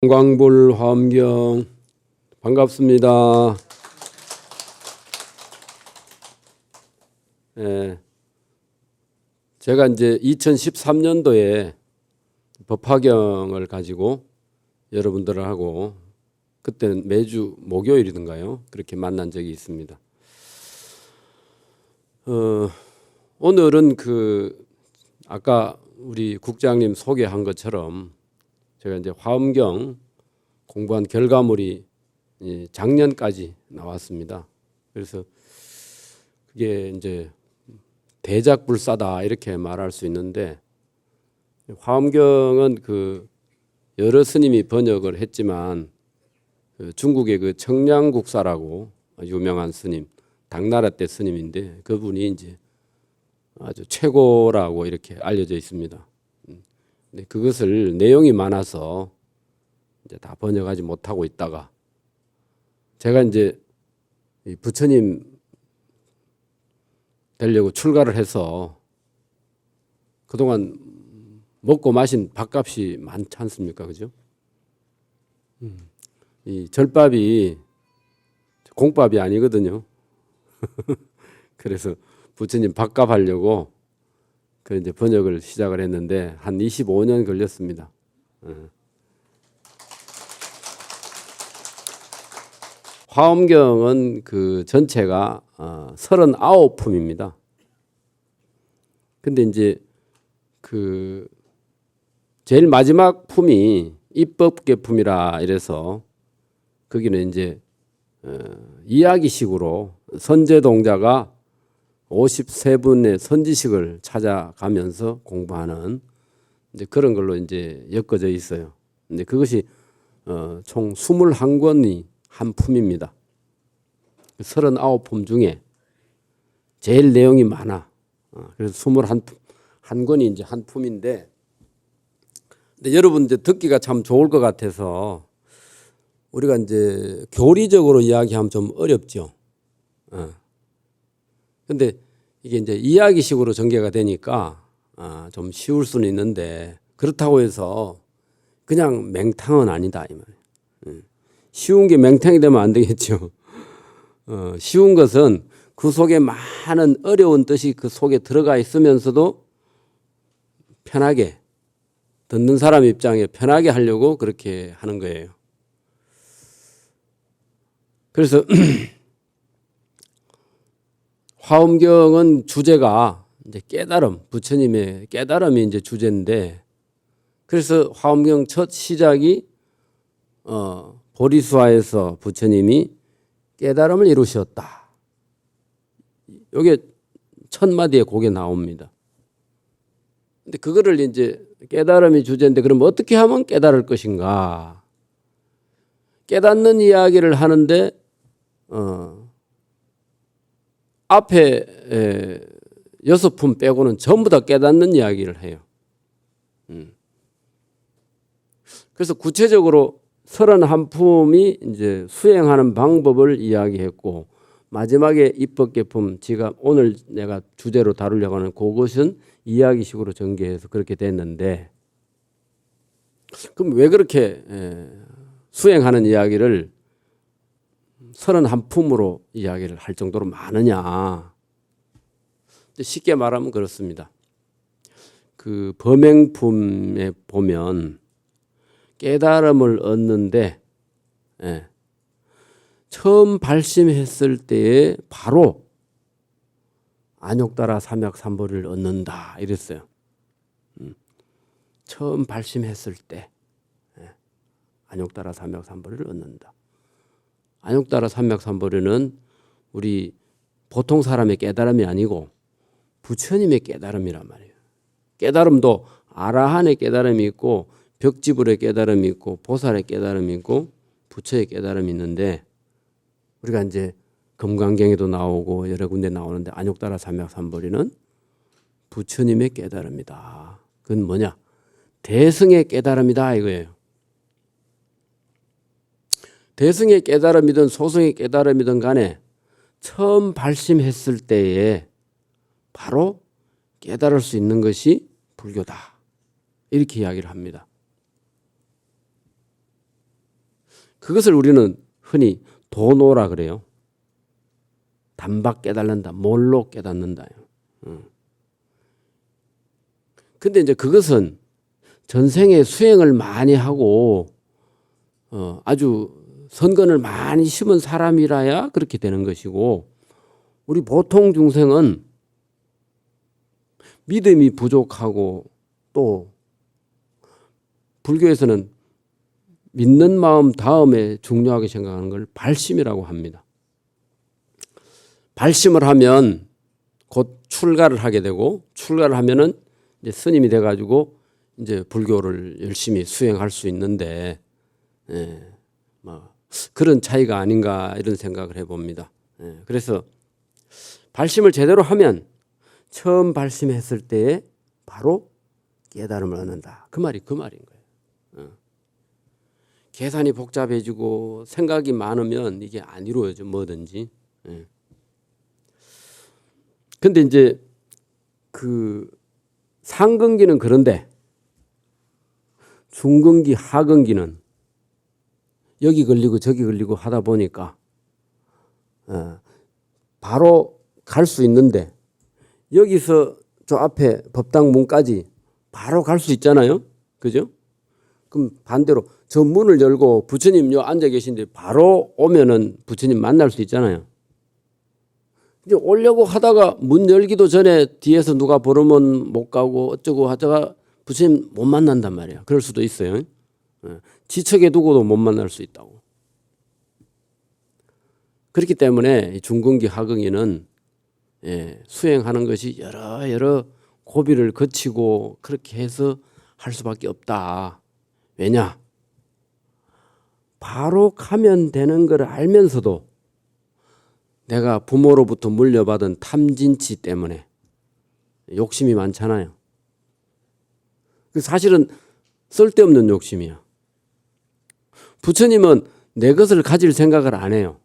광불 화엄경 반갑습니다. 제가 이제 2013년도에 법화경을 가지고 여러분들하고 그때는 매주 목요일이던가요? 그렇게 만난 적이 있습니다. 오늘은 아까 우리 국장님 소개한 것처럼 제가 이제 화엄경 공부한 결과물이 작년까지 나왔습니다. 그래서 그게 이제 대작불사다 이렇게 말할 수 있는데, 화엄경은 여러 스님이 번역을 했지만 중국의 청량국사라고 유명한 스님, 당나라 때 스님인데 그분이 이제 아주 최고라고 이렇게 알려져 있습니다. 근데 그것을 내용이 많아서 이제 다 번역하지 못하고 있다가 제가 이제 부처님 되려고 출가를 해서 그동안 먹고 마신 밥값이 많지 않습니까? 그죠? 이 절밥이 공밥이 아니거든요. 그래서 부처님 밥값 하려고 이제 번역을 시작을 했는데 한 25년 걸렸습니다. 화엄경은 전체가 39품입니다. 근데 이제 제일 마지막 품이 입법계품이라 이래서 거기는 이제 이야기식으로 선제동자가 53분의 선지식을 찾아가면서 공부하는 이제 그런 걸로 이제 엮어져 있어요. 근데 그것이 총 21권이 한 품입니다. 39품 중에 제일 내용이 많아. 그래서 21권이 이제 한 품인데, 근데 여러분 이제 듣기가 참 좋을 것 같아서 우리가 이제 교리적으로 이야기하면 좀 어렵죠. 근데 이게 이제 이야기식으로 전개가 되니까 좀 쉬울 수는 있는데, 그렇다고 해서 그냥 맹탕은 아니다 이 말이에요. 쉬운 게 맹탕이 되면 안 되겠죠. 쉬운 것은 그 속에 많은 어려운 뜻이 그 속에 들어가 있으면서도 편하게 듣는 사람 입장에 편하게 하려고 그렇게 하는 거예요. 그래서 화엄경은 주제가 이제 깨달음, 부처님의 깨달음이 이제 주제인데, 그래서 화엄경 첫 시작이 보리수화에서 부처님이 깨달음을 이루셨다. 이게 첫 마디에 그게 나옵니다. 근데 그거를 이제 깨달음이 주제인데, 그럼 어떻게 하면 깨달을 것인가? 깨닫는 이야기를 하는데 앞에 6품 빼고는 전부 다 깨닫는 이야기를 해요. 그래서 구체적으로 31품이 이제 수행하는 방법을 이야기했고, 마지막에 입법계품, 지가 오늘 내가 주제로 다루려고 하는 그것은 이야기식으로 전개해서 그렇게 됐는데, 그럼 왜 그렇게 수행하는 이야기를 31품으로 이야기를 할 정도로 많으냐? 쉽게 말하면 그렇습니다. 범행품에 보면 깨달음을 얻는데 처음 발심했을 때에 바로 안욕따라 삼약삼보리를 얻는다 이랬어요. 처음 발심했을 때 안욕따라 삼약삼보리를 얻는다. 안욕따라 삼약삼보리는 우리 보통 사람의 깨달음이 아니고 부처님의 깨달음이란 말이에요. 깨달음도 아라한의 깨달음이 있고 벽지불의 깨달음이 있고 보살의 깨달음이 있고 부처의 깨달음이 있는데, 우리가 이제 금강경에도 나오고 여러 군데 나오는데 안욕따라 삼약삼보리는 부처님의 깨달음이다. 그건 뭐냐? 대승의 깨달음이다 이거예요. 대승의 깨달음이든 소승의 깨달음이든 간에 처음 발심했을 때에 바로 깨달을 수 있는 것이 불교다. 이렇게 이야기를 합니다. 그것을 우리는 흔히 도노라 그래요. 단박 깨달는다. 뭘로 깨닫는다. 근데 이제 그것은 전생에 수행을 많이 하고 아주 선건을 많이 심은 사람이라야 그렇게 되는 것이고, 우리 보통 중생은 믿음이 부족하고, 또 불교에서는 믿는 마음 다음에 중요하게 생각하는 걸 발심이라고 합니다. 발심을 하면 곧 출가를 하게 되고, 출가를 하면은 이제 스님이 돼가지고 이제 불교를 열심히 수행할 수 있는데, 뭐 그런 차이가 아닌가 이런 생각을 해봅니다. 그래서 발심을 제대로 하면 처음 발심했을 때에 바로 깨달음을 얻는다. 그 말인 거예요. 계산이 복잡해지고 생각이 많으면 이게 안 이루어져, 뭐든지. 근데 이제 그 상근기는 그런데 중근기, 하근기는 여기 걸리고 저기 걸리고 하다 보니까 바로 갈 수 있는데, 여기서 저 앞에 법당 문까지 바로 갈 수 있잖아요. 그죠? 그럼 반대로 저 문을 열고 부처님 요 앉아 계신데 바로 오면은 부처님 만날 수 있잖아요. 이제 오려고 하다가 문 열기도 전에 뒤에서 누가 부르면 못 가고 어쩌고 하다가 부처님 못 만난단 말이야. 그럴 수도 있어요. 지척에 두고도 못 만날 수 있다고. 그렇기 때문에 중근기, 하근기는 수행하는 것이 여러 고비를 거치고 그렇게 해서 할 수밖에 없다. 왜냐? 바로 가면 되는 걸 알면서도 내가 부모로부터 물려받은 탐진치 때문에 욕심이 많잖아요. 사실은 쓸데없는 욕심이야. 부처님은 내 것을 가질 생각을 안 해요.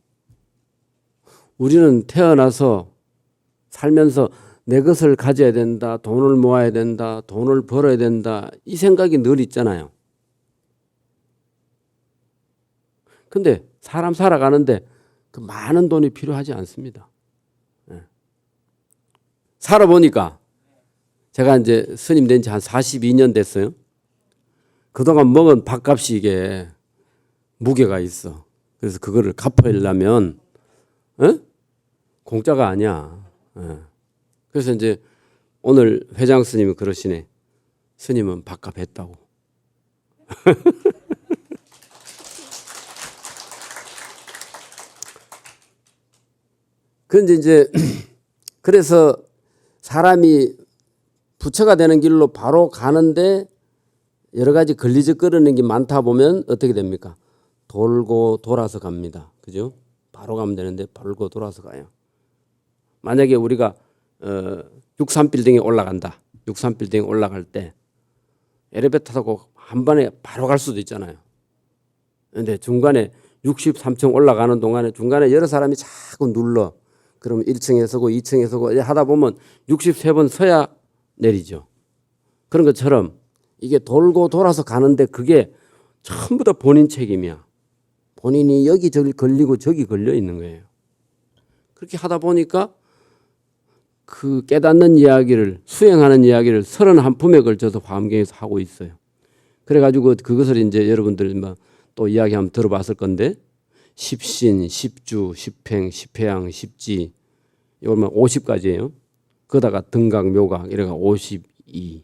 우리는 태어나서 살면서 내 것을 가져야 된다, 돈을 모아야 된다, 돈을 벌어야 된다, 이 생각이 늘 있잖아요. 근데 사람 살아가는데 그 많은 돈이 필요하지 않습니다. 살아보니까 제가 이제 스님 된 지 한 42년 됐어요. 그동안 먹은 밥값이 이게 무게가 있어. 그래서 그거를 갚으려면 공짜가 아니야. 그래서 이제 오늘 회장 스님이 그러시네. 스님은 밥값 했다고. 그런데 이제 그래서 사람이 부처가 되는 길로 바로 가는데 여러 가지 걸리적거리는 게 많다 보면 어떻게 됩니까? 돌고 돌아서 갑니다. 그죠? 바로 가면 되는데 돌고 돌아서 가요. 만약에 우리가 63빌딩에 올라간다. 63빌딩에 올라갈 때 엘리베이터 타고 한 번에 바로 갈 수도 있잖아요. 그런데 중간에 63층 올라가는 동안에 중간에 여러 사람이 자꾸 눌러. 그럼 1층에 서고 2층에 서고 하다 보면 63번 서야 내리죠. 그런 것처럼 이게 돌고 돌아서 가는데 그게 전부 다 본인 책임이야. 본인이 여기 저기 걸리고 저기 걸려 있는 거예요. 그렇게 하다 보니까 그 깨닫는 이야기를, 수행하는 이야기를 31품에 걸쳐서 화엄경에서 하고 있어요. 그래가지고 그것을 이제 여러분들 또 이야기 한번 들어봤을 건데, 십신, 십주, 십행, 십회양, 십지, 이거만 50가지예요. 그러다가 등각, 묘각 이래가 52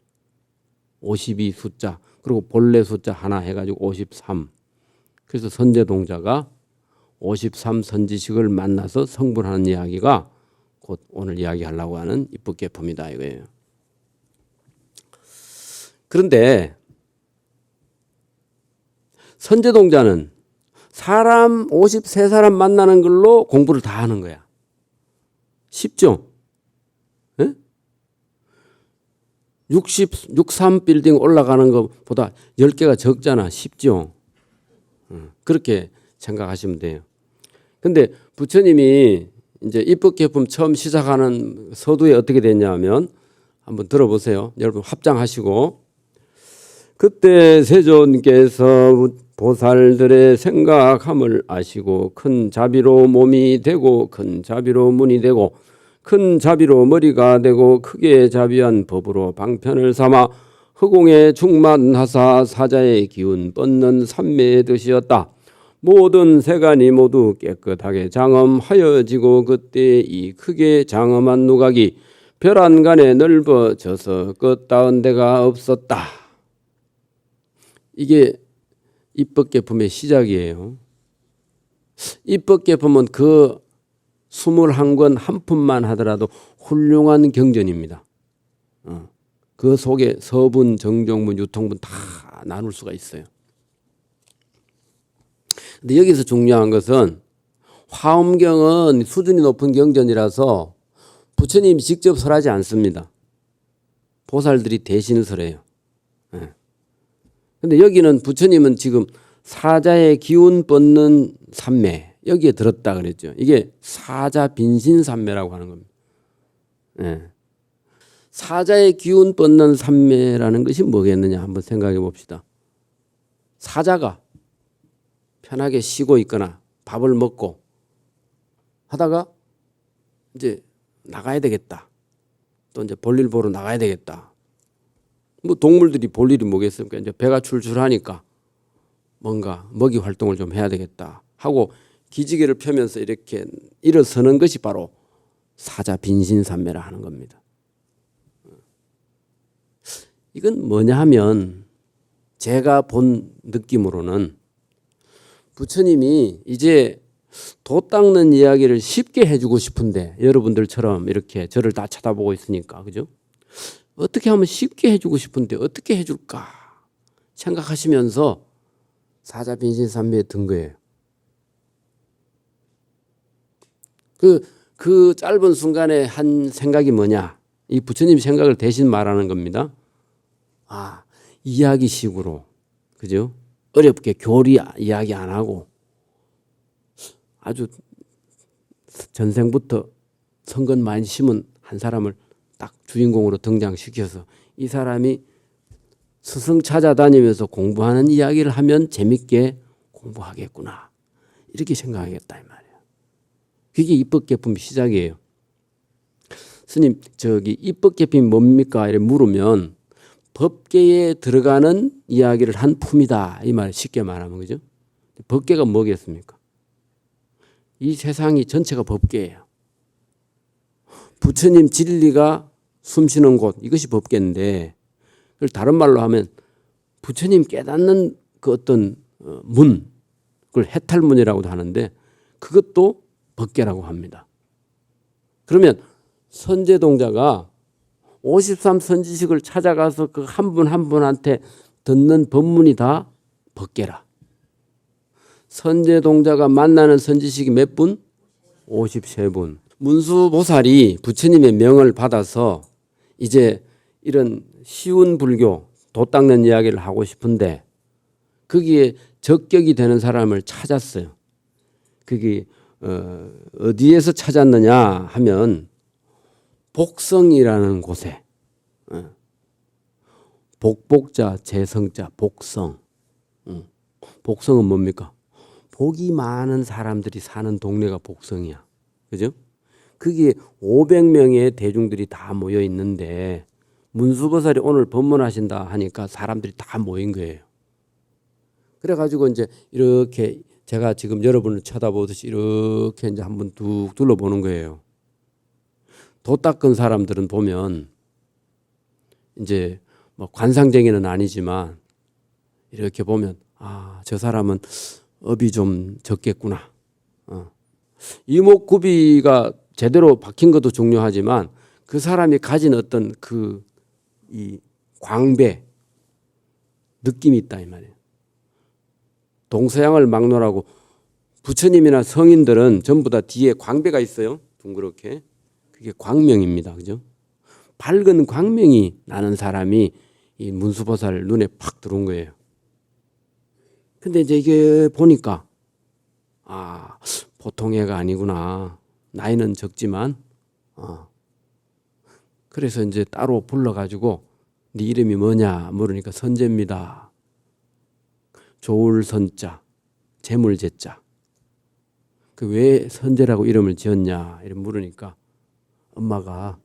숫자, 그리고 본래 숫자 하나 해가지고 53. 그래서 선제동자가 53 선지식을 만나서 성불하는 이야기가 곧 오늘 이야기하려고 하는 입법계품이다 이거예요. 그런데 선제동자는 사람 53사람 만나는 걸로 공부를 다 하는 거야. 쉽죠? 63빌딩 올라가는 것보다 10개가 적잖아. 쉽죠? 그렇게 생각하시면 돼요. 근데 부처님이 이제 입법계품 처음 시작하는 서두에 어떻게 됐냐면 한번 들어보세요. 여러분 합장하시고, 그때 세존께서 보살들의 생각함을 아시고 큰 자비로 몸이 되고 큰 자비로 문이 되고 큰 자비로 머리가 되고 크게 자비한 법으로 방편을 삼아 허공에 충만하사 사자의 기운 뻗는 삼매의 뜻이었다. 모든 세간이 모두 깨끗하게 장엄하여지고 그때 이 크게 장엄한 누각이 별안간에 넓어져서 끝닿은 데가 없었다. 이게 입법계품의 시작이에요. 입법계품은 그 21권 한 품만 하더라도 훌륭한 경전입니다. 그 속에 서분, 정종분, 유통분 다 나눌 수가 있어요. 근데 여기서 중요한 것은 화엄경은 수준이 높은 경전이라서 부처님이 직접 설하지 않습니다. 보살들이 대신 설해요. 근데 여기는 부처님은 지금 사자의 기운 뻗는 삼매 여기에 들었다 그랬죠. 이게 사자 빈신 삼매라고 하는 겁니다. 사자의 기운 뻗는 삼매라는 것이 뭐겠느냐 한번 생각해 봅시다. 사자가 편하게 쉬고 있거나 밥을 먹고 하다가 이제 나가야 되겠다. 또 이제 볼일 보러 나가야 되겠다. 뭐 동물들이 볼 일이 뭐겠습니까? 이제 배가 출출하니까 뭔가 먹이 활동을 좀 해야 되겠다 하고 기지개를 펴면서 이렇게 일어서는 것이 바로 사자 빈신삼매라 하는 겁니다. 이건 뭐냐 하면 제가 본 느낌으로는 부처님이 이제 도 닦는 이야기를 쉽게 해주고 싶은데 여러분들처럼 이렇게 저를 다 쳐다보고 있으니까 그죠? 어떻게 하면 쉽게 해주고 싶은데 어떻게 해줄까 생각하시면서 사자 빈신삼매에 든 거예요. 그 짧은 순간에 한 생각이 뭐냐? 이 부처님 생각을 대신 말하는 겁니다. 이야기식으로 그죠? 어렵게 교리 이야기 안 하고 아주 전생부터 성건 많이 심은 한 사람을 딱 주인공으로 등장시켜서 이 사람이 스승 찾아다니면서 공부하는 이야기를 하면 재밌게 공부하겠구나 이렇게 생각하겠다 이 말이에요. 그게 입법계품 시작이에요. 스님 저기 입법계품이 뭡니까? 이렇게 물으면 법계에 들어가는 이야기를 한 품이다 이 말 쉽게 말하면 그죠? 법계가 뭐겠습니까? 이 세상이 전체가 법계예요. 부처님 진리가 숨쉬는 곳 이것이 법계인데 그걸 다른 말로 하면 부처님 깨닫는 그 어떤 문 그걸 해탈문이라고도 하는데 그것도 법계라고 합니다. 그러면 선제동자가 53선지식을 찾아가서 그 한 분 한 분한테 듣는 법문이 다 법계라. 선제동자가 만나는 선지식이 몇 분? 53분. 문수보살이 부처님의 명을 받아서 이제 이런 쉬운 불교, 도 닦는 이야기를 하고 싶은데 거기에 적격이 되는 사람을 찾았어요. 그게 어디에서 찾았느냐 하면 복성이라는 곳에 복복자 재성자 복성. 복성은 뭡니까? 복이 많은 사람들이 사는 동네가 복성이야. 그죠? 거기에 500명의 대중들이 다 모여 있는데 문수보살이 오늘 법문하신다 하니까 사람들이 다 모인 거예요. 그래가지고 이제 이렇게 제가 지금 여러분을 쳐다보듯이 이렇게 이제 한번 툭 둘러보는 거예요. 도 닦은 사람들은 보면 이제 뭐 관상쟁이는 아니지만 이렇게 보면 저 사람은 업이 좀 적겠구나. 이목구비가 제대로 박힌 것도 중요하지만 그 사람이 가진 어떤 이 광배 느낌이 있다 이 말이에요. 동서양을 막론하고 부처님이나 성인들은 전부 다 뒤에 광배가 있어요. 둥그렇게. 그게 광명입니다. 그죠? 밝은 광명이 나는 사람이 이 문수보살 눈에 팍 들어온 거예요. 근데 이제 이게 보니까 보통 애가 아니구나. 나이는 적지만 그래서 이제 따로 불러가지고 네 이름이 뭐냐 물으니까 선재입니다. 좋을 선자, 재물 재자. 그 왜 선재라고 이름을 지었냐 이런 물으니까 엄마가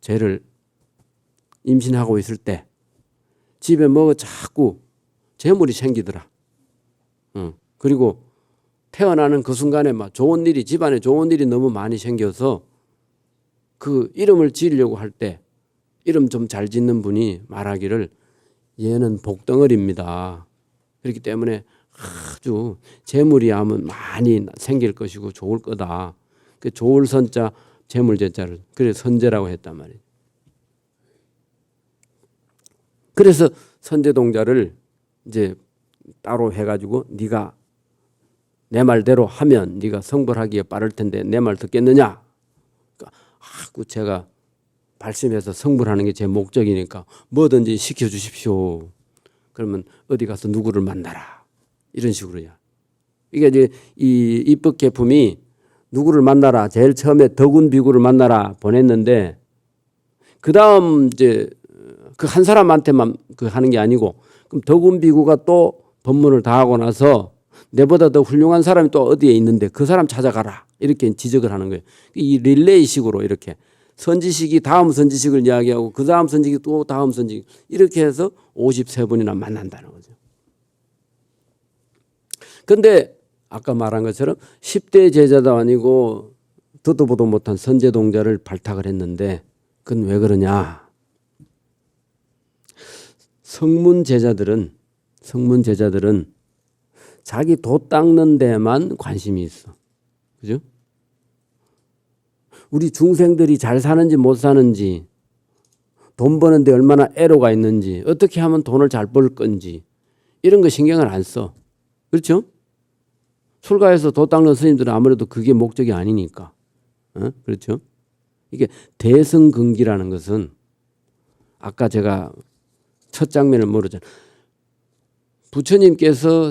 쟤를 임신하고 있을 때 집에 뭐가 자꾸 재물이 생기더라. 그리고 태어나는 그 순간에 막 좋은 일이 집안에 좋은 일이 너무 많이 생겨서 그 이름을 지으려고 할 때 이름 좀 잘 짓는 분이 말하기를 얘는 복덩어리입니다. 그렇기 때문에 아주 재물이 하면 많이 생길 것이고 좋을 거다. 그 좋을 선자 재물 재자를 그래서 선재라고 했단 말이에요. 그래서 선재동자를 이제 따로 해가지고 네가 내 말대로 하면 네가 성불하기에 빠를 텐데 내 말 듣겠느냐? 그러니까 제가 발심해서 성불하는 게 제 목적이니까 뭐든지 시켜주십시오. 그러면 어디 가서 누구를 만나라. 이런 식으로요. 이게 이제 이 입법 계품이 누구를 만나라. 제일 처음에 덕운 비구를 만나라 보냈는데 그 다음 이제 그 한 사람한테만 그 하는 게 아니고 그럼 덕운 비구가 또 법문을 다 하고 나서 내보다 더 훌륭한 사람이 또 어디에 있는데 그 사람 찾아가라. 이렇게 지적을 하는 거예요. 이 릴레이식으로 이렇게 선지식이 다음 선지식을 이야기하고 그 다음 선지식이 또 다음 선지식 이렇게 해서 53번이나 만난다는 거죠. 그런데 아까 말한 것처럼 10대 제자도 아니고 듣도 보도 못한 선제동자를 발탁을 했는데 그건 왜 그러냐. 성문 제자들은 자기 도 닦는 데만 관심이 있어. 그죠? 우리 중생들이 잘 사는지 못 사는지 돈 버는데 얼마나 애로가 있는지 어떻게 하면 돈을 잘 벌 건지 이런 거 신경을 안 써. 그렇죠? 출가해서 도 닦는 스님들은 아무래도 그게 목적이 아니니까. 그렇죠? 이게 대승근기라는 것은 아까 제가 첫 장면을 모르잖아요. 부처님께서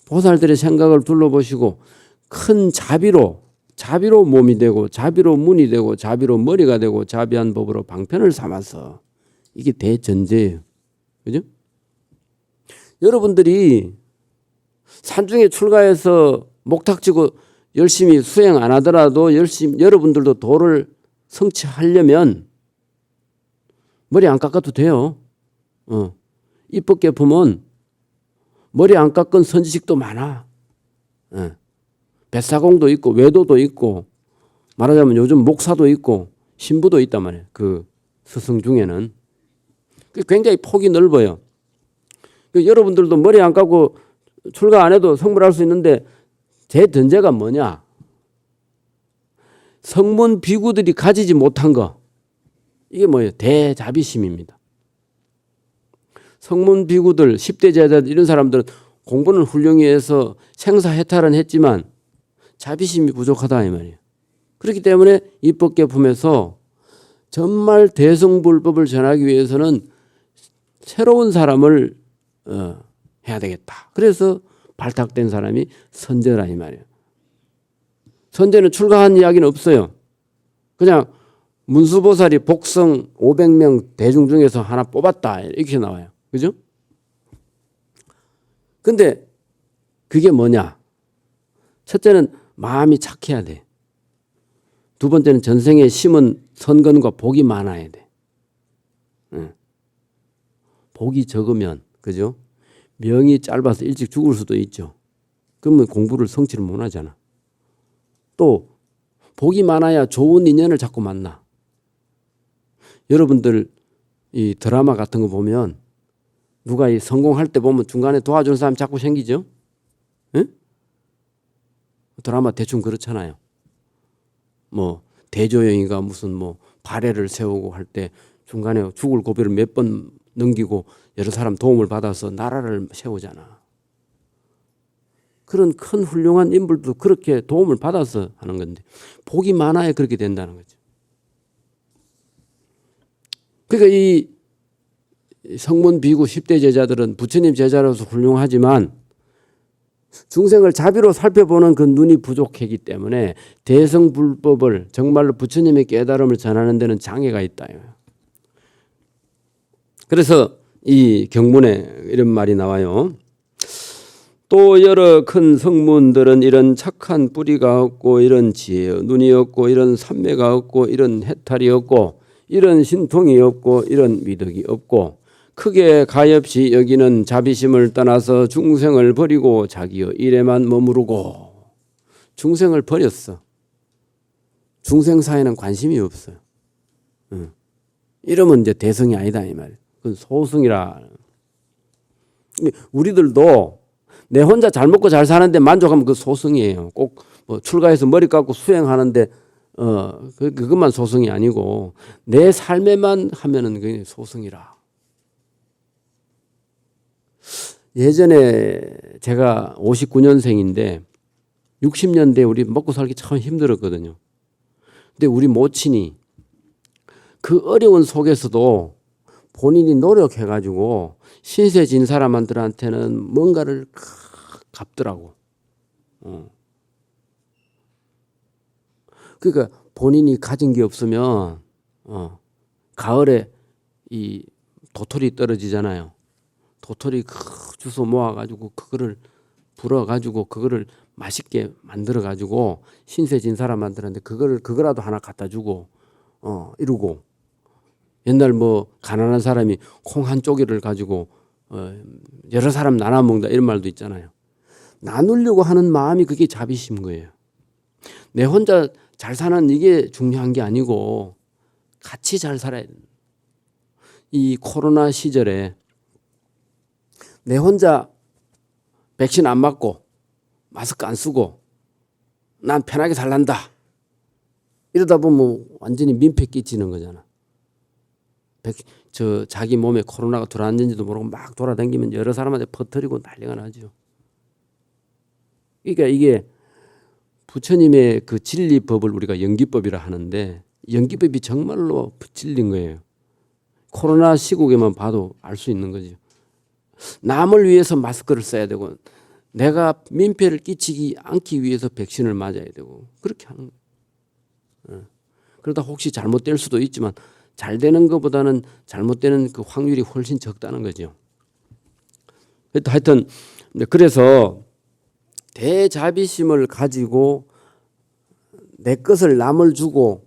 보살들의 생각을 둘러보시고 큰 자비로 몸이 되고 자비로 문이 되고 자비로 머리가 되고 자비한 법으로 방편을 삼아서 이게 대전제예요. 그죠? 여러분들이 산중에 출가해서 목탁지고 열심히 수행 안 하더라도 여러분들도 도를 성취하려면 머리 안 깎아도 돼요. 입법계품은 머리 안 깎은 선지식도 많아. 뱃사공도 있고 외도도 있고 말하자면 요즘 목사도 있고 신부도 있단 말이에요. 그 스승 중에는. 굉장히 폭이 넓어요. 여러분들도 머리 안 깎고 출가 안 해도 성불할 수 있는데 제 전제가 뭐냐. 성문 비구들이 가지지 못한 거. 이게 뭐예요? 대자비심입니다. 성문 비구들, 10대 제자들 이런 사람들은 공부는 훌륭히 해서 생사해탈은 했지만 자비심이 부족하다 이 말이에요. 그렇기 때문에 입법계품에서 정말 대승불법을 전하기 위해서는 새로운 사람을 해야 되겠다. 그래서 발탁된 사람이 선제라 이 말이에요. 선제는 출가한 이야기는 없어요. 그냥 문수보살이 복성 500명 대중 중에서 하나 뽑았다 이렇게 나와요. 그죠? 근데 그게 뭐냐? 첫째는 마음이 착해야 돼. 두 번째는 전생에 심은 선건과 복이 많아야 돼. 복이 적으면 그죠? 명이 짧아서 일찍 죽을 수도 있죠. 그러면 공부를 성취를 못 하잖아. 또 복이 많아야 좋은 인연을 자꾸 만나. 여러분들 이 드라마 같은 거 보면 누가 이 성공할 때 보면 중간에 도와주는 사람 자꾸 생기죠? 응? 드라마 대충 그렇잖아요. 뭐 대조영이가 무슨 뭐 발해를 세우고 할 때 중간에 죽을 고비를 몇 번 넘기고 여러 사람 도움을 받아서 나라를 세우잖아. 그런 큰 훌륭한 인물도 그렇게 도움을 받아서 하는 건데 복이 많아야 그렇게 된다는 거죠. 그러니까 이 성문 비구 10대 제자들은 부처님 제자로서 훌륭하지만 중생을 자비로 살펴보는 그 눈이 부족하기 때문에 대승불법을 정말로 부처님의 깨달음을 전하는 데는 장애가 있다. 그래서 이 경문에 이런 말이 나와요. 또 여러 큰 성문들은 이런 착한 뿌리가 없고 이런 지혜의 눈이 없고 이런 삼매가 없고 이런 해탈이 없고 이런 신통이 없고 이런 미덕이 없고 크게 가엾이 여기는 자비심을 떠나서 중생을 버리고 자기의 일에만 머무르고. 중생을 버렸어. 중생 사회는 관심이 없어요. 이러면 이제 대성이 아니다 이 말이에요. 그건 소승이라. 우리들도 내 혼자 잘 먹고 잘 사는데 만족하면 그 소승이에요. 꼭 뭐 출가해서 머리 깎고 수행하는데 그것만 소승이 아니고 내 삶에만 하면은 그게 소승이라. 예전에 제가 59년생인데 60년대에 우리 먹고 살기 참 힘들었거든요. 근데 우리 모친이 그 어려운 속에서도 본인이 노력해가지고 신세 진 사람들한테는 뭔가를 갚더라고. 그러니까 본인이 가진 게 없으면 가을에 이 도토리 떨어지잖아요. 도토리 주워 모아가지고 그거를 불어가지고 그거를 맛있게 만들어가지고 신세 진 사람한테 그거라도 하나 갖다 주고 이러고. 옛날 뭐 가난한 사람이 콩 한 쪼개를 가지고 여러 사람 나눠 먹는다 이런 말도 있잖아요. 나누려고 하는 마음이 그게 자비심 거예요. 내 혼자 잘 사는 이게 중요한 게 아니고 같이 잘 살아야 된다. 이 코로나 시절에 내 혼자 백신 안 맞고 마스크 안 쓰고 난 편하게 살란다. 이러다 보면 완전히 민폐 끼치는 거잖아. 자기 몸에 코로나가 들어왔는지도 모르고 막 돌아다니면 여러 사람한테 퍼뜨리고 난리가 나죠. 그러니까 이게 부처님의 그 진리법을 우리가 연기법이라 하는데 연기법이 정말로 진리인 거예요. 코로나 시국에만 봐도 알 수 있는 거죠. 남을 위해서 마스크를 써야 되고 내가 민폐를 끼치지 않기 위해서 백신을 맞아야 되고 그렇게 하는 거예요. 그러다 혹시 잘못될 수도 있지만 잘 되는 것보다는 잘못되는 그 확률이 훨씬 적다는 거죠. 하여튼 그래서 대자비심을 가지고 내 것을 남을 주고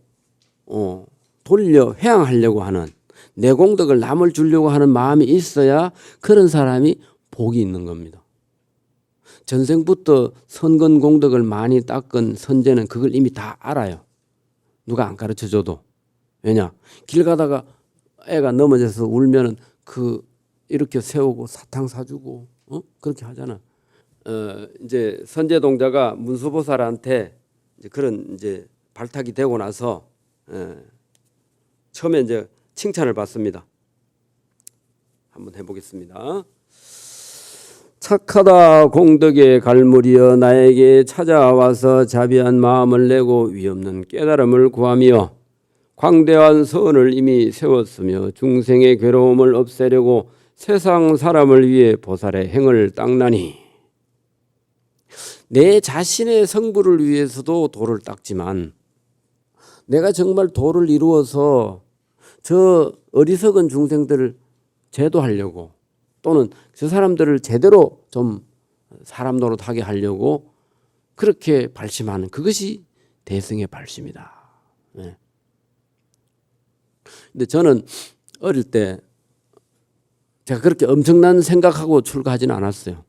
돌려 회항하려고 하는 내 공덕을 남을 주려고 하는 마음이 있어야 그런 사람이 복이 있는 겁니다. 전생부터 선건 공덕을 많이 닦은 선제는 그걸 이미 다 알아요. 누가 안 가르쳐줘도. 왜냐? 길 가다가 애가 넘어져서 울면은 이렇게 세우고 사탕 사주고 그렇게 하잖아. 이제 선제동자가 문수보살한테 이제 그런 이제 발탁이 되고 나서 처음에 이제 칭찬을 받습니다. 한번 해보겠습니다. 착하다 공덕의 갈무리여 나에게 찾아와서 자비한 마음을 내고 위없는 깨달음을 구하며 광대한 선을 이미 세웠으며 중생의 괴로움을 없애려고 세상 사람을 위해 보살의 행을 닦나니. 내 자신의 성부를 위해서도 도를 닦지만 내가 정말 도를 이루어서 저 어리석은 중생들을 제도하려고 또는 저 사람들을 제대로 좀 사람 노릇하게 하려고 그렇게 발심하는 그것이 대승의 발심이다. 네. 근데 저는 어릴 때 제가 그렇게 엄청난 생각하고 출가하지는 않았어요.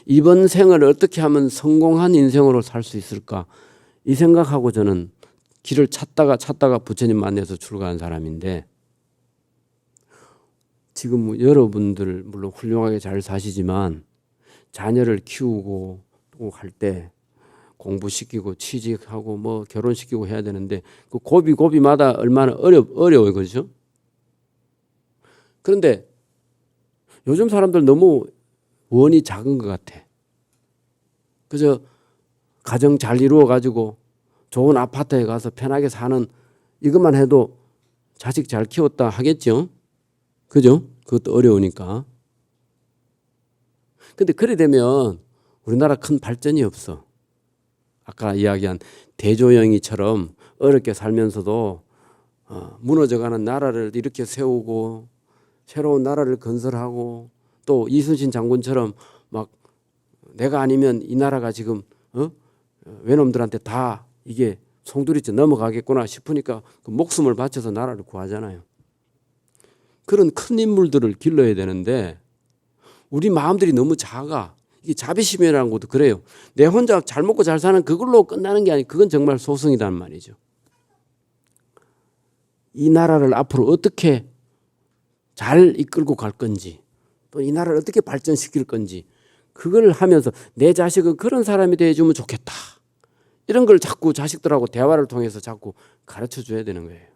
이번 생을 어떻게 하면 성공한 인생으로 살 수 있을까 이 생각하고 저는 길을 찾다가 부처님 만나서 출가한 사람인데 지금 여러분들 물론 훌륭하게 잘 사시지만 자녀를 키우고 또 할 때 공부시키고 취직하고 뭐 결혼시키고 해야 되는데 그 고비마다 얼마나 어려워요. 그렇죠? 그런데 요즘 사람들 너무 원이 작은 것 같아. 그저 가정 잘 이루어 가지고 좋은 아파트에 가서 편하게 사는 이것만 해도 자식 잘 키웠다 하겠죠. 그죠? 그것도 어려우니까. 근데 그래 되면 우리나라 큰 발전이 없어. 아까 이야기한 대조영이처럼 어렵게 살면서도 무너져가는 나라를 이렇게 세우고 새로운 나라를 건설하고 또 이순신 장군처럼 막 내가 아니면 이 나라가 지금 외놈들한테 다 이게 송두리째 넘어가겠구나 싶으니까 그 목숨을 바쳐서 나라를 구하잖아요. 그런 큰 인물들을 길러야 되는데 우리 마음들이 너무 작아. 이게 자비심이라는 것도 그래요. 내 혼자 잘 먹고 잘 사는 그걸로 끝나는 게 아니고 그건 정말 소승이란 말이죠. 이 나라를 앞으로 어떻게 잘 이끌고 갈 건지 또 이 나라를 어떻게 발전시킬 건지 그걸 하면서 내 자식은 그런 사람이 되어주면 좋겠다. 이런 걸 자꾸 자식들하고 대화를 통해서 자꾸 가르쳐 줘야 되는 거예요.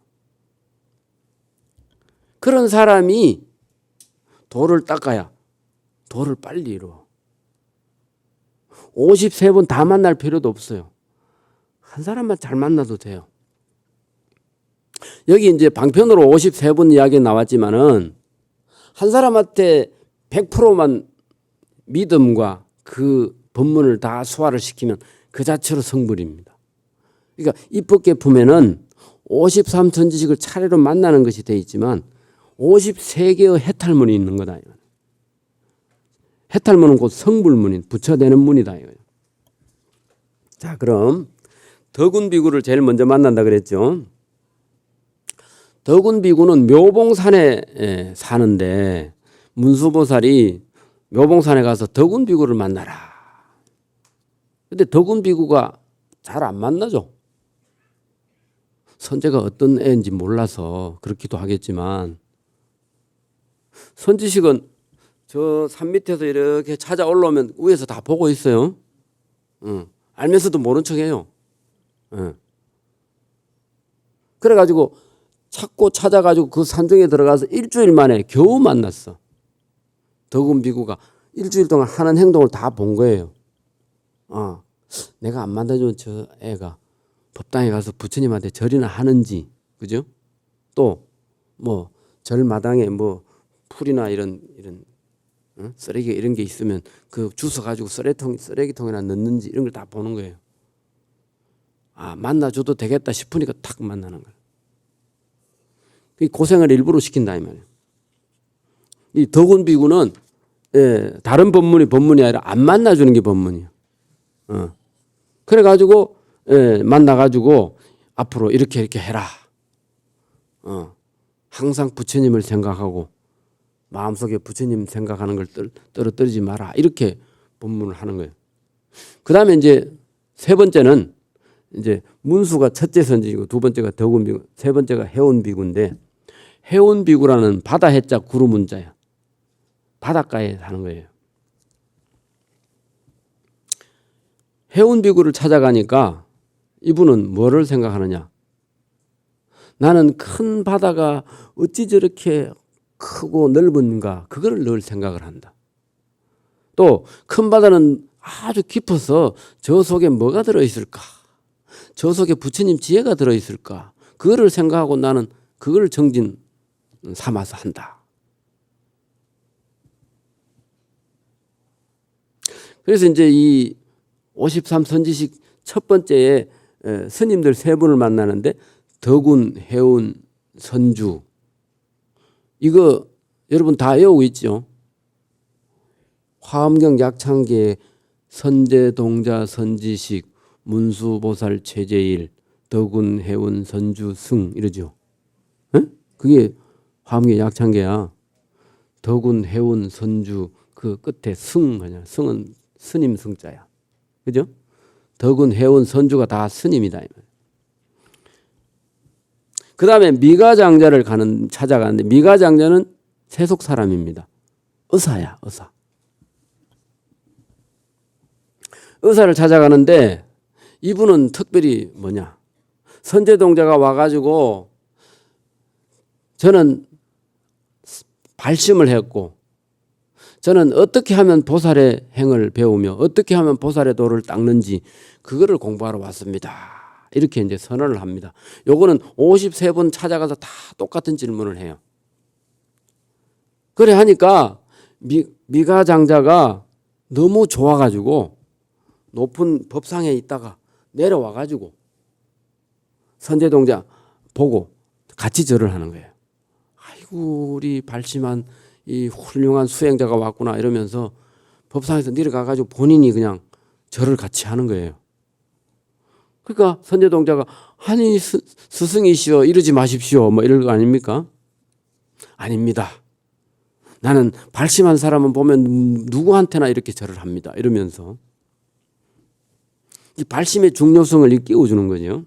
그런 사람이 도를 닦아야 도를 빨리 이루어. 53번 다 만날 필요도 없어요. 한 사람만 잘 만나도 돼요. 여기 이제 방편으로 53번 이야기 나왔지만은 한 사람한테 100%만 믿음과 그 법문을 다 소화를 시키면 그 자체로 성불입니다. 그러니까 입법계품에는 53천지식을 차례로 만나는 것이 되어 있지만 53개의 해탈문이 있는 거다. 해탈문은 곧 성불문인 부처되는 문이다. 자, 그럼 덕운비구를 제일 먼저 만난다 그랬죠. 덕운비구는 묘봉산에 사는데 문수보살이 묘봉산에 가서 덕운비구를 만나라. 근데 덕운비구가 잘 안 만나죠. 선제가 어떤 애인지 몰라서 그렇기도 하겠지만 선지식은 저 산 밑에서 이렇게 찾아 올라오면 위에서 다 보고 있어요. 알면서도 모른 척해요. 그래가지고 찾고 찾아가지고 그 산중에 들어가서 일주일 만에 겨우 만났어. 덕운비구가 일주일 동안 하는 행동을 다 본 거예요. 내가 안 만나준 저 애가 법당에 가서 부처님한테 절이나 하는지, 그죠? 또 뭐 절마당에 뭐 풀이나 이런 쓰레기 이런 게 있으면 그 주워 가지고 쓰레기통에나 넣는지 이런 걸 다 보는 거예요. 만나줘도 되겠다 싶으니까 탁 만나는 거예요. 고생을 일부러 시킨다 이 말이에요. 이 덕운비구는 다른 법문이 아니라 안 만나주는 게 법문이에요. 그래가지고 만나가지고 앞으로 이렇게 해라. 항상 부처님을 생각하고 마음속에 부처님 생각하는 걸 떨어뜨리지 마라. 이렇게 법문을 하는 거예요. 그 다음에 이제 세 번째는 이제 문수가 첫째 선지이고 두 번째가 덕운비구, 세 번째가 해운비구인데 해운비구라는 바다 해자 구름 문자야. 바닷가에 사는 거예요. 해운비구를 찾아가니까 이분은 뭐를 생각하느냐. 나는 큰 바다가 어찌 저렇게 크고 넓은가 그걸 늘 생각을 한다. 또 큰 바다는 아주 깊어서 저 속에 뭐가 들어있을까. 저 속에 부처님 지혜가 들어있을까. 그거를 생각하고 나는 그걸 정진 삼아서 한다. 그래서 이제 이 53선지식 첫 번째에 스님들 세 분을 만나는데 덕운, 해운, 선주 이거 여러분 다 외우고 있죠. 화엄경 약창기에 선제, 동자, 선지식, 문수보살, 최제일, 덕운, 해운, 선주, 승 이러죠. 그게 화엄경 약창기야. 덕운, 해운, 선주 그 끝에 승 하냐. 승은 스님 승자야. 그죠? 덕운, 해운, 선주가 다 스님이다. 그 다음에 미가장자를 찾아가는데 미가장자는 세속 사람입니다. 의사야, 의사. 의사를 찾아가는데 이분은 특별히 뭐냐. 선제동자가 와가지고 저는 발심을 했고 저는 어떻게 하면 보살의 행을 배우며 어떻게 하면 보살의 도를 닦는지 그거를 공부하러 왔습니다. 이렇게 이제 선언을 합니다. 요거는 53번 찾아가서 다 똑같은 질문을 해요. 그래 하니까 미가장자가 너무 좋아가지고 높은 법상에 있다가 내려와가지고 선제동자 보고 같이 절을 하는 거예요. 아이고 우리 발심한 이 훌륭한 수행자가 왔구나 이러면서 법상에서 내려가 가지고 본인이 그냥 절을 같이 하는 거예요. 그러니까 선제동자가 아니 스승이시여 이러지 마십시오 뭐 이럴 거 아닙니까? 아닙니다. 나는 발심한 사람은 보면 누구한테나 이렇게 절을 합니다. 이러면서 이 발심의 중요성을 끼워주는 거죠.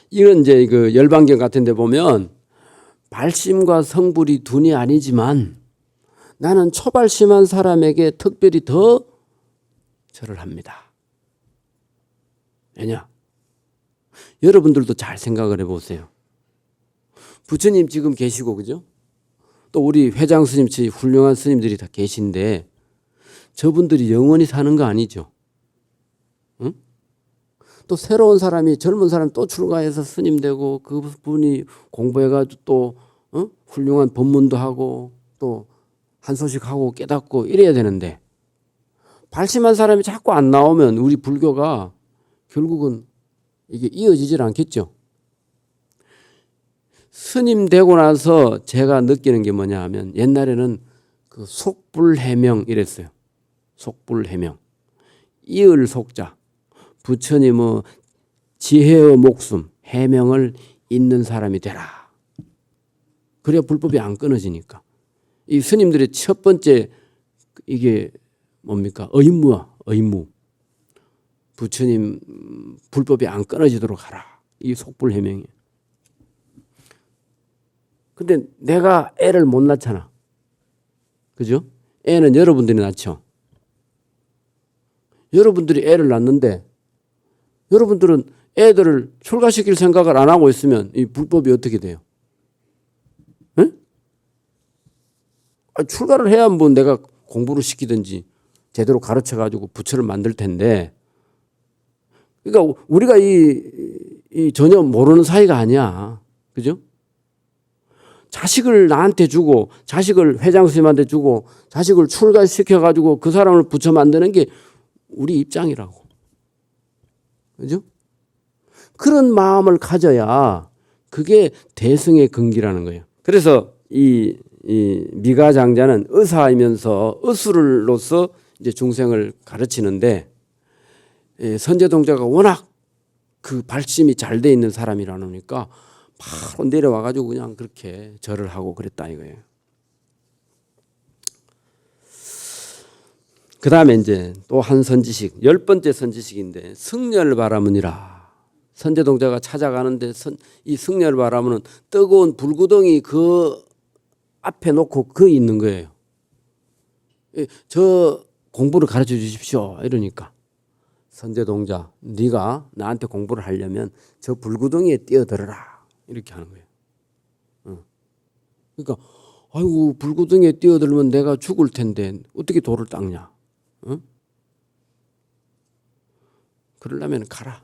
이건 이제 그 열반경 같은 데 보면 발심과 성불이 둔이 아니지만 나는 초발심한 사람에게 특별히 더 절을 합니다. 왜냐? 여러분들도 잘 생각을 해보세요. 부처님 지금 계시고 그죠? 또 우리 회장 스님처럼 훌륭한 스님들이 다 계신데 저분들이 영원히 사는 거 아니죠? 응? 또 새로운 사람이 젊은 사람 또 출가해서 스님 되고 그분이 공부해가지고 또 훌륭한 법문도 하고 또 한 소식 하고 깨닫고 이래야 되는데 발심한 사람이 자꾸 안 나오면 우리 불교가 결국은 이게 이어지질 않겠죠. 스님 되고 나서 제가 느끼는 게 뭐냐 하면 옛날에는 그 속불해명 이랬어요. 속불해명. 이을 속자. 부처님의 지혜의 목숨, 해명을 잇는 사람이 되라. 그래야 불법이 안 끊어지니까. 이 스님들의 첫 번째 이게 뭡니까? 의무. 부처님 불법이 안 끊어지도록 하라. 이 속불해명이에요. 근데 내가 애를 못 낳잖아. 그죠? 애는 여러분들이 낳죠. 여러분들이 애를 낳는데 여러분들은 애들을 출가시킬 생각을 안 하고 있으면 이 불법이 어떻게 돼요? 응? 출가를 해야 뭐 내가 공부를 시키든지 제대로 가르쳐가지고 부처를 만들 텐데 그러니까 우리가 이 전혀 모르는 사이가 아니야. 그죠? 자식을 나한테 주고 자식을 회장 스님한테 주고 자식을 출가시켜가지고 그 사람을 부처 만드는 게 우리 입장이라고. 그죠? 그런 마음을 가져야 그게 대승의 근기라는 거예요. 그래서 이 미가장자는 의사이면서 의술로서 이제 중생을 가르치는데 선제동자가 워낙 그 발심이 잘 돼 있는 사람이라니까 바로 내려와 가지고 그냥 그렇게 절을 하고 그랬다 이거예요. 그 다음에 이제 또 한 선지식, 10번째 선지식인데 승려를 바라무니라. 선제동자가 찾아가는데 이 승려를 바라무는 뜨거운 불구덩이 그 앞에 놓고 그 있는 거예요. 저 공부를 가르쳐 주십시오 이러니까 선제동자 네가 나한테 공부를 하려면 저 불구덩이에 뛰어들어라 이렇게 하는 거예요. 그러니까 아이고 불구덩이에 뛰어들면 내가 죽을 텐데 어떻게 돌을 닦냐? 그러려면 가라.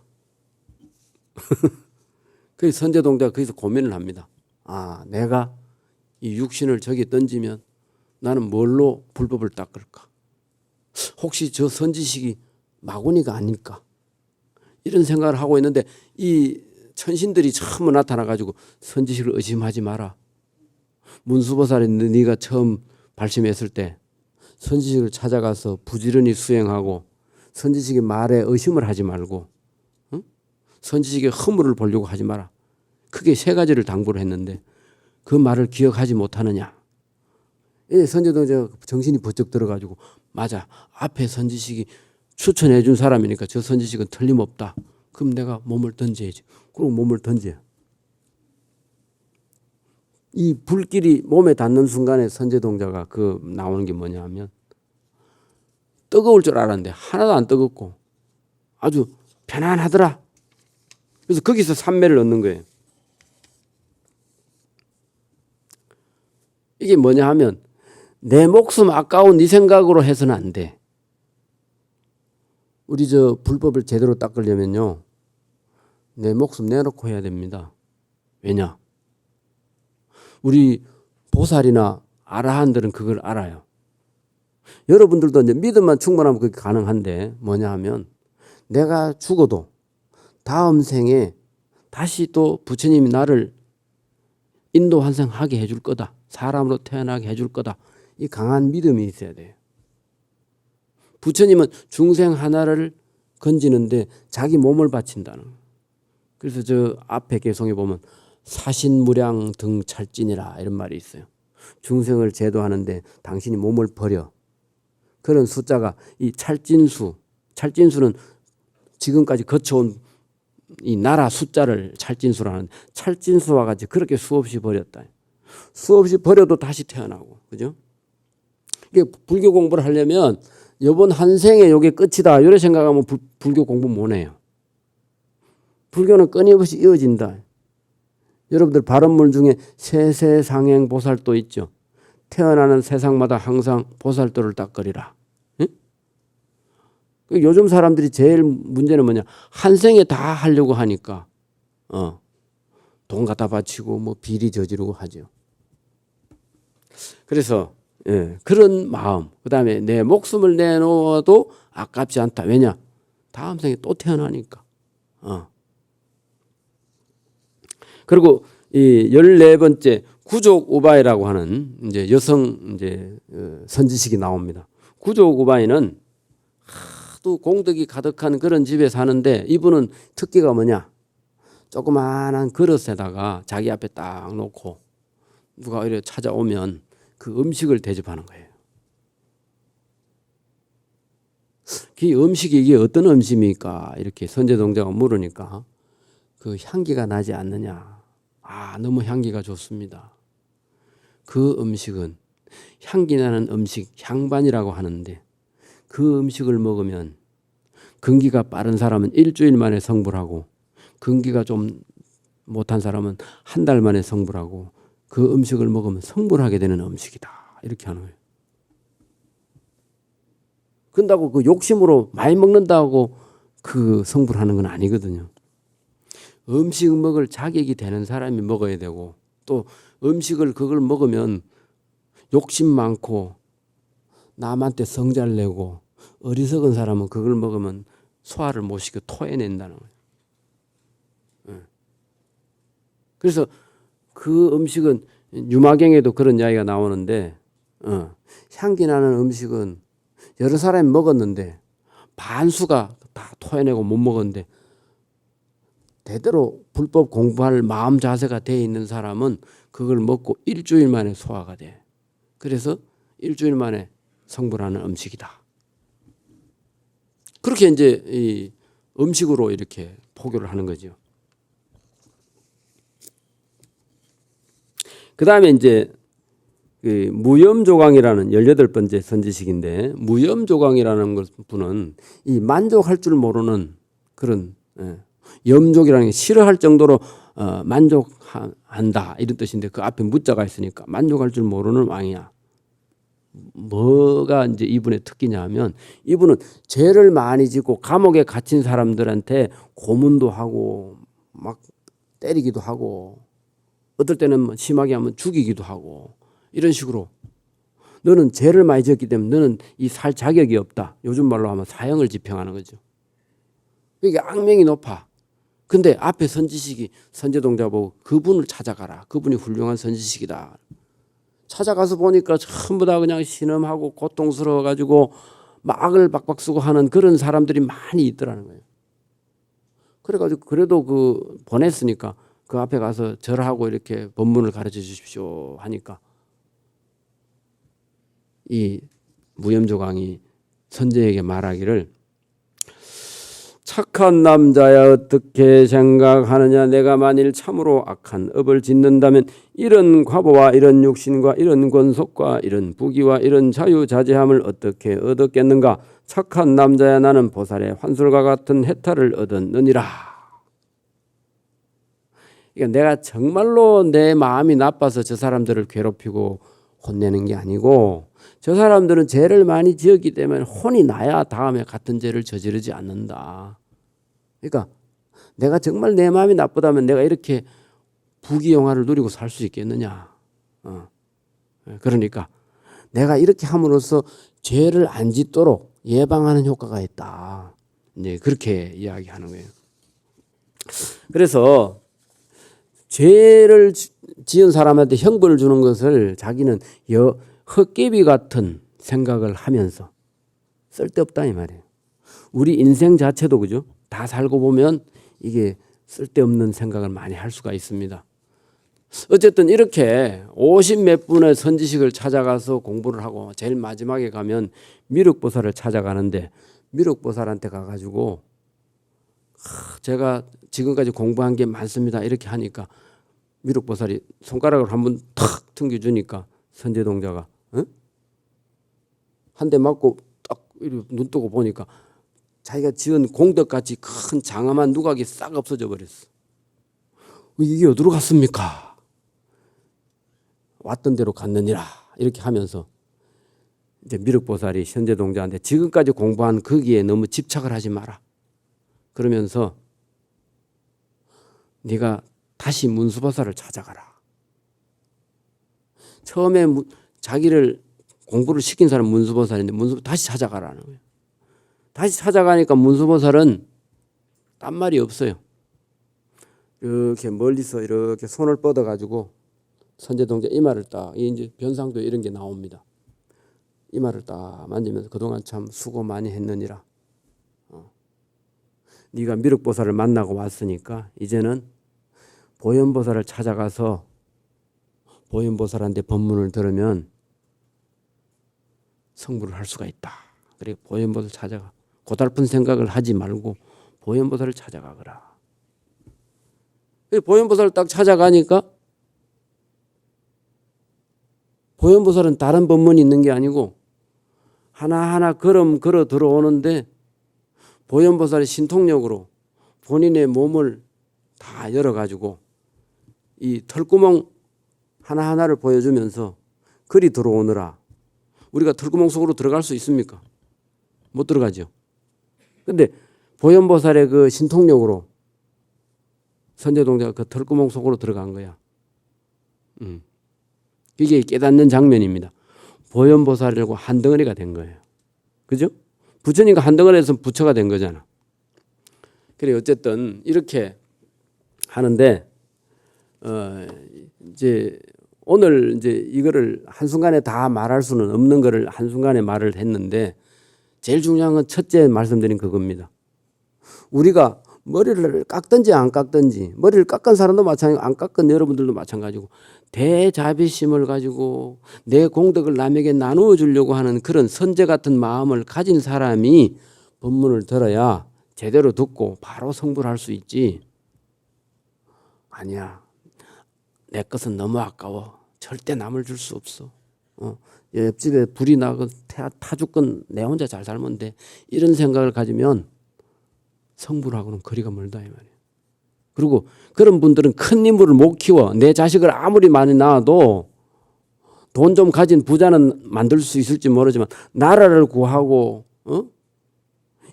그래서 선제동자가 거기서 고민을 합니다. 아, 내가 이 육신을 저기 던지면 나는 뭘로 불법을 닦을까? 혹시 저 선지식이 마구니가 아닐까? 이런 생각을 하고 있는데 이 천신들이 처음 나타나가지고 선지식을 의심하지 마라. 문수보살이 네가 처음 발심했을 때 선지식을 찾아가서 부지런히 수행하고 선지식의 말에 의심을 하지 말고 선지식의 허물을 보려고 하지 마라. 크게 세 가지를 당부를 했는데 그 말을 기억하지 못하느냐. 선제동자가 정신이 번쩍 들어가지고 맞아. 앞에 선지식이 추천해 준 사람이니까 저 선지식은 틀림없다. 그럼 내가 몸을 던져야지. 그리고 몸을 던져. 이 불길이 몸에 닿는 순간에 선제동자가 그 나오는 게 뭐냐 하면 뜨거울 줄 알았는데 하나도 안 뜨겁고 아주 편안하더라. 그래서 거기서 삼매를 얻는 거예요. 이게 뭐냐 하면 내 목숨 아까운 네 생각으로 해서는 안 돼. 우리 저 불법을 제대로 닦으려면요. 내 목숨 내놓고 해야 됩니다. 왜냐? 우리 보살이나 아라한들은 그걸 알아요. 여러분들도 이제 믿음만 충분하면 그게 가능한데 뭐냐 하면 내가 죽어도 다음 생에 다시 또 부처님이 나를 인도 환생하게 해줄 거다. 사람으로 태어나게 해줄 거다. 이 강한 믿음이 있어야 돼요. 부처님은 중생 하나를 건지는데 자기 몸을 바친다는 거예요. 그래서 저 앞에 개성에 보면 사신무량 등 찰진이라 이런 말이 있어요. 중생을 제도하는데 당신이 몸을 버려. 그런 숫자가 이 찰진수는 지금까지 거쳐온 이 나라 숫자를 찰진수라는, 찰진수와 같이 그렇게 수없이 버렸다. 수없이 버려도 다시 태어나고, 그죠? 이게 불교 공부를 하려면 이번 한 생에 이게 끝이다 이렇게 생각하면 불교 공부 못 해요. 불교는 끊임없이 이어진다. 여러분들 발언문 중에 세세상행 보살도 있죠. 태어나는 세상마다 항상 보살도를 닦으리라. 응? 요즘 사람들이 제일 문제는 뭐냐, 한 생에 다 하려고 하니까 돈 갖다 바치고 뭐 비리 저지르고 하죠. 그래서 그런 마음, 그 다음에 내 목숨을 내놓아도 아깝지 않다. 왜냐? 다음 생에 또 태어나니까. 그리고 이 14번째 구족 우바이라고 하는 이제 여성 이제 선지식이 나옵니다. 구족 우바이는 하도 공덕이 가득한 그런 집에 사는데 이분은 특기가 뭐냐? 조그마한 그릇에다가 자기 앞에 딱 놓고 누가 이렇게 찾아오면 그 음식을 대접하는 거예요. 그 음식이 이게 어떤 음식입니까? 이렇게 선제동자가 물으니까 그 향기가 나지 않느냐. 너무 향기가 좋습니다. 그 음식은 향기 나는 음식, 향반이라고 하는데 그 음식을 먹으면 근기가 빠른 사람은 일주일 만에 성불하고 근기가 좀 못한 사람은 한 달 만에 성불하고 그 음식을 먹으면 성불하게 되는 음식이다. 이렇게 하는 거예요. 그런다고 그 욕심으로 많이 먹는다고 그 성불하는 건 아니거든요. 음식 먹을 자격이 되는 사람이 먹어야 되고 또 음식을 그걸 먹으면 욕심 많고 남한테 성잘 내고 어리석은 사람은 그걸 먹으면 소화를 못 시켜 토해낸다는 거예요. 그래서 그 음식은 유마경에도 그런 이야기가 나오는데 향기 나는 음식은 여러 사람이 먹었는데 반수가 다 토해내고 못 먹었는데 대대로 불법 공부할 마음 자세가 돼 있는 사람은 그걸 먹고 일주일 만에 소화가 돼. 그래서 일주일 만에 성불하는 음식이다. 그렇게 이제 이 음식으로 이렇게 포교를 하는 거죠. 그 다음에 이제 그 무염조강이라는 18번째 선지식인데 무염조강이라는 분은 이 만족할 줄 모르는 그런 염족이라는 게 싫어할 정도로 만족한다 이런 뜻인데 그 앞에 무자가 있으니까 만족할 줄 모르는 왕이야. 뭐가 이제 이분의 특기냐 하면 이분은 죄를 많이 짓고 감옥에 갇힌 사람들한테 고문도 하고 막 때리기도 하고 어떨 때는 심하게 하면 죽이기도 하고 이런 식으로 너는 죄를 많이 지었기 때문에 너는 이 살 자격이 없다. 요즘 말로 하면 사형을 집행하는 거죠. 이게 악명이 높아. 근데 앞에 선지식이 선제동자 보고 그분을 찾아가라. 그분이 훌륭한 선지식이다. 찾아가서 보니까 전부 다 그냥 신음하고 고통스러워가지고 막을 박박 쓰고 하는 그런 사람들이 많이 있더라는 거예요. 그래가지고 그래도 그 보냈으니까 그 앞에 가서 절하고 이렇게 법문을 가르쳐 주십시오 하니까 이 무염조강이 선제에게 말하기를 착한 남자야 어떻게 생각하느냐. 내가 만일 참으로 악한 업을 짓는다면 이런 과보와 이런 육신과 이런 권속과 이런 부귀와 이런 자유자재함을 어떻게 얻었겠는가. 착한 남자야 나는 보살의 환술과 같은 해탈을 얻었느니라. 그러니까 내가 정말로 내 마음이 나빠서 저 사람들을 괴롭히고 혼내는 게 아니고 저 사람들은 죄를 많이 지었기 때문에 혼이 나야 다음에 같은 죄를 저지르지 않는다. 그러니까 내가 정말 내 마음이 나쁘다면 내가 이렇게 부귀영화를 누리고 살 수 있겠느냐. 그러니까 내가 이렇게 함으로써 죄를 안 짓도록 예방하는 효과가 있다. 이제 그렇게 이야기하는 거예요. 그래서 죄를 지은 사람한테 형벌을 주는 것을 자기는 헛개비 같은 생각을 하면서 쓸데없다 이 말이에요. 우리 인생 자체도 그죠? 다 살고 보면 이게 쓸데없는 생각을 많이 할 수가 있습니다. 어쨌든 이렇게 50몇 분의 선지식을 찾아가서 공부를 하고 제일 마지막에 가면 미륵보살을 찾아가는데 미륵보살한테 가가지고 제가 지금까지 공부한 게 많습니다 이렇게 하니까 미륵보살이 손가락을 한번 탁 튕겨주니까 선제동자가 한 대 맞고 딱 눈 뜨고 보니까 자기가 지은 공덕같이 큰 장엄한 누각이 싹 없어져 버렸어. 이게 어디로 갔습니까? 왔던 대로 갔느니라 이렇게 하면서 이제 미륵보살이 현재동자한테 지금까지 공부한 거기에 너무 집착을 하지 마라. 그러면서 네가 다시 문수보살을 찾아가라. 처음에 자기를 공부를 시킨 사람 문수보살인데 다시 찾아가라는 거예요. 다시 찾아가니까 문수보살은 딴 말이 없어요. 이렇게 멀리서 이렇게 손을 뻗어 가지고 선제동자 이마를 딱 이제 변상도 이런 게 나옵니다. 이마를 딱 만지면서 그동안 참 수고 많이 했느니라. 네가 미륵보살을 만나고 왔으니까 이제는 보현보살을 찾아가서 보현보살한테 법문을 들으면 성불을 할 수가 있다. 그래 보현보살 찾아가. 고달픈 생각을 하지 말고 보현보살을 찾아가거라. 보현보살을 딱 찾아가니까 보현보살은 다른 법문이 있는 게 아니고 하나하나 걸음 걸어 들어오는데 보현보살의 신통력으로 본인의 몸을 다 열어가지고 이 털구멍 하나하나를 보여주면서 글이 들어오느라 우리가 털구멍 속으로 들어갈 수 있습니까? 못 들어가죠. 근데 보현보살의 그 신통력으로 선제동자가 그 털구멍 속으로 들어간 거야. 이게 깨닫는 장면입니다. 보현보살이라고 한 덩어리가 된 거예요. 그죠? 부처님과 한 덩어리에서 부처가 된 거잖아. 그래 어쨌든 이렇게 하는데 이제 오늘 이제 이거를 한순간에 다 말할 수는 없는 거를 한순간에 말을 했는데 제일 중요한 건 첫째 말씀드린 그겁니다. 우리가 머리를 깎든지 안 깎든지 머리를 깎은 사람도 마찬가지고 안 깎은 여러분들도 마찬가지고 대자비심을 가지고 내 공덕을 남에게 나누어 주려고 하는 그런 선제 같은 마음을 가진 사람이 법문을 들어야 제대로 듣고 바로 성불할 수 있지. 아니야. 내 것은 너무 아까워. 절대 남을 줄 수 없어. 옆집에 불이 나고 타 죽건 내 혼자 잘 살면 돼. 이런 생각을 가지면 성불하고는 거리가 멀다 이 말이에요. 그리고 그런 분들은 큰 인물을 못 키워. 내 자식을 아무리 많이 낳아도 돈 좀 가진 부자는 만들 수 있을지 모르지만 나라를 구하고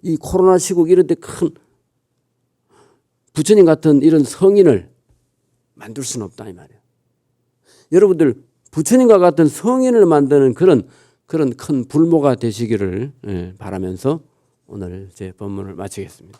이 코로나 시국 이런 데 큰 부처님 같은 이런 성인을 만들 수는 없다 이 말이에요. 여러분들 부처님과 같은 성인을 만드는 그런 큰 불모가 되시기를 바라면서 오늘 제 법문을 마치겠습니다.